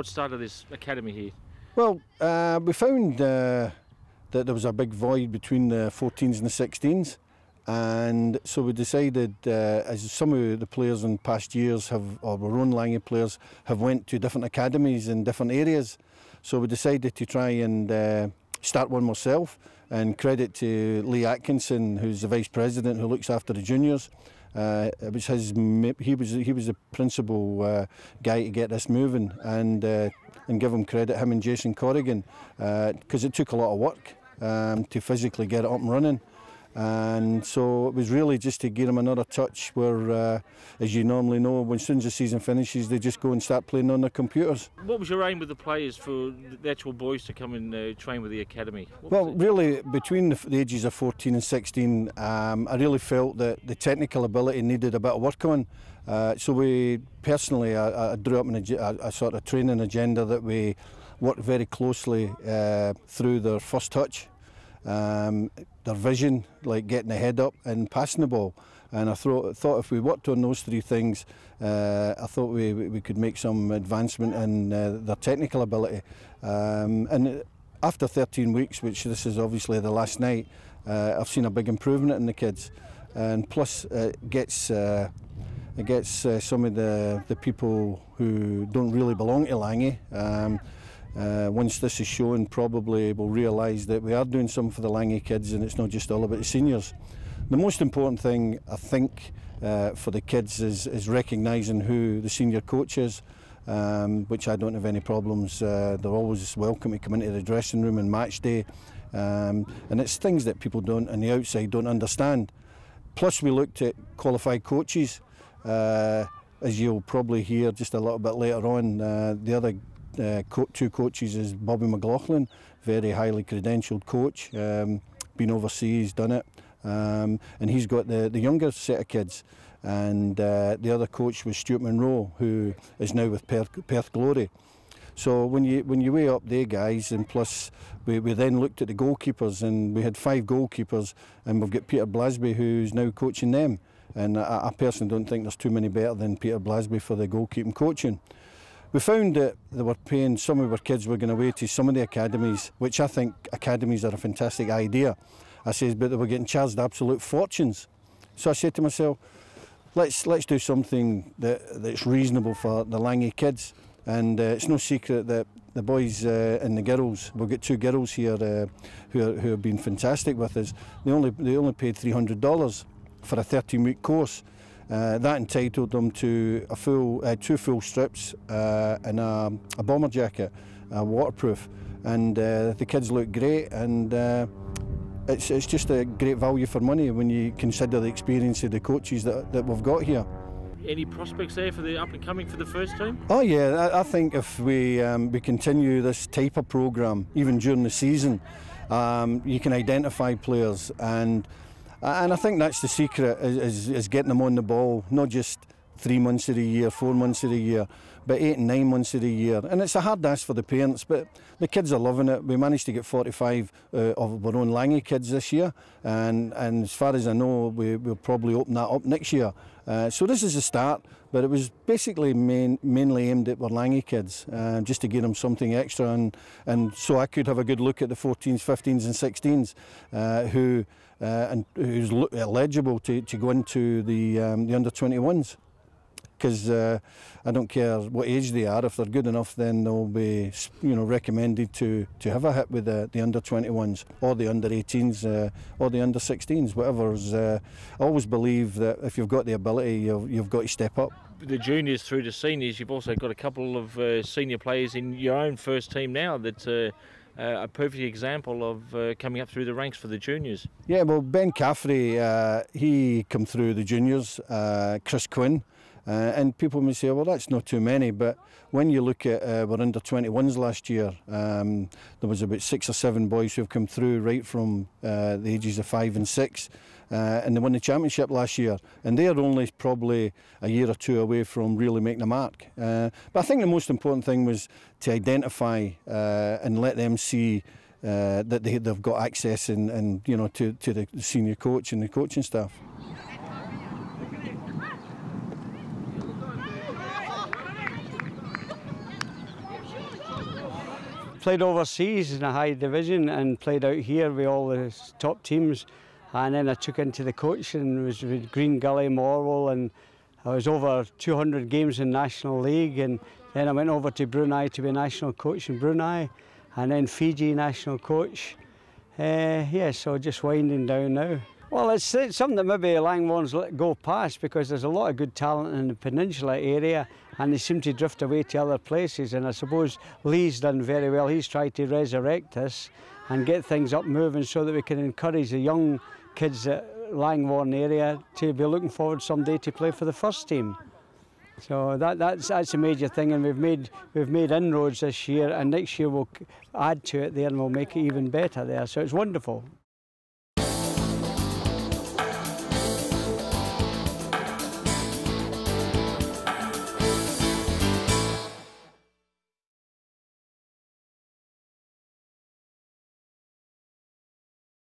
What started this academy here? Well, we found that there was a big void between the 14s and the 16s, and so we decided, as some of the players in past years have, or our own Langy players, have went to different academies in different areas, so we decided to try and start one myself, and credit to Lee Atkinson, who's the Vice President who looks after the juniors. It was he was the principal guy to get this moving, and give him credit, him and Jason Corrigan, because it took a lot of work to physically get it up and running. And so it was really just to give them another touch where, as you normally know, as soon as the season finishes, they just go and start playing on their computers. What was your aim with the players for the actual boys to come and train with the academy? Well, really, between the ages of 14 and 16, I really felt that the technical ability needed a bit of work on. So we, personally, I drew up a sort of training agenda that we worked very closely through their first touch. Their vision, like getting the head up and passing the ball, and I thought if we worked on those three things, I thought we could make some advancement in their technical ability. And after 13 weeks, which this is obviously the last night, I've seen a big improvement in the kids, and plus it gets some of the people who don't really belong to Langy. Once this is shown, probably we'll realise that we are doing something for the Langy kids, and it's not just all about the seniors. The most important thing, I think, for the kids is recognising who the senior coach is, which I don't have any problems. They're always welcome to come into the dressing room on match day, and it's things that people don't on the outside don't understand. Plus, we looked at qualified coaches, as you'll probably hear just a little bit later on. The other two coaches is Bobby McLaughlin, very highly credentialed coach, been overseas, done it, and he's got the younger set of kids. And the other coach was Stuart Monroe, who is now with Perth Glory. So when you weigh up the guys, and plus we then looked at the goalkeepers, and we had 5 goalkeepers, and we've got Peter Blasby, who's now coaching them. And I personally don't think there's too many better than Peter Blasby for the goalkeeping coaching. We found that they were paying, some of our kids were going away to some of the academies, which I think academies are a fantastic idea. I says, but they were getting charged absolute fortunes. So I said to myself, let's do something that's reasonable for the Langy kids. And it's no secret that the boys and the girls, we've got 2 girls here who have been fantastic with us. They only paid $300 for a 13-week course. That entitled them to 2 full strips and a bomber jacket, waterproof, and the kids look great, and it's just a great value for money when you consider the experience of the coaches that we've got here. Any prospects there for the up and coming for the first team? Oh yeah, I think if we continue this type of programme, even during the season, you can identify players, and I think that's the secret, is getting them on the ball, not just 3 months of the year, 4 months of the year, but 8 and 9 months of the year. And it's a hard ask for the parents, but the kids are loving it. We managed to get 45 of our own Langy kids this year, and as far as I know, we'll probably open that up next year. So this is a start, but it was basically mainly aimed at our Langy kids, just to give them something extra, and so I could have a good look at the 14s, 15s and 16s who's eligible to go into the under-21s. Because I don't care what age they are, if they're good enough, then they'll be, recommended to have a hit with the under-21s or the under-18s or the under-16s, whatever's. I always believe that if you've got the ability, you've got to step up. The juniors through to seniors, you've also got a couple of senior players in your own first team now that a perfect example of coming up through the ranks for the juniors. Yeah, well, Ben Caffrey, he come through the juniors, Chris Quinn. And people may say, well, that's not too many, but when you look at our under-21s last year, there was about 6 or 7 boys who have come through right from the ages of 5 and 6, and they won the championship last year, and they're only probably a year or 2 away from really making a mark. But I think the most important thing was to identify and let them see that they've got access and to the senior coach and the coaching staff. played overseas in a high division and played out here with all the top teams. And then I took into the coaching, was with Green Gully, Morwell, and I was over 200 games in National League. And then I went over to Brunei to be national coach in Brunei, and then Fiji national coach. Yeah, so just winding down now. Well, it's something that maybe Langwarrin's let go past, because there's a lot of good talent in the peninsula area and they seem to drift away to other places, and I suppose Lee's done very well. He's tried to resurrect us and get things up moving so that we can encourage the young kids at Langwarrin area to be looking forward someday to play for the first team. So that's a major thing, and we've made inroads this year, and next year we'll add to it there and we'll make it even better there. So it's wonderful.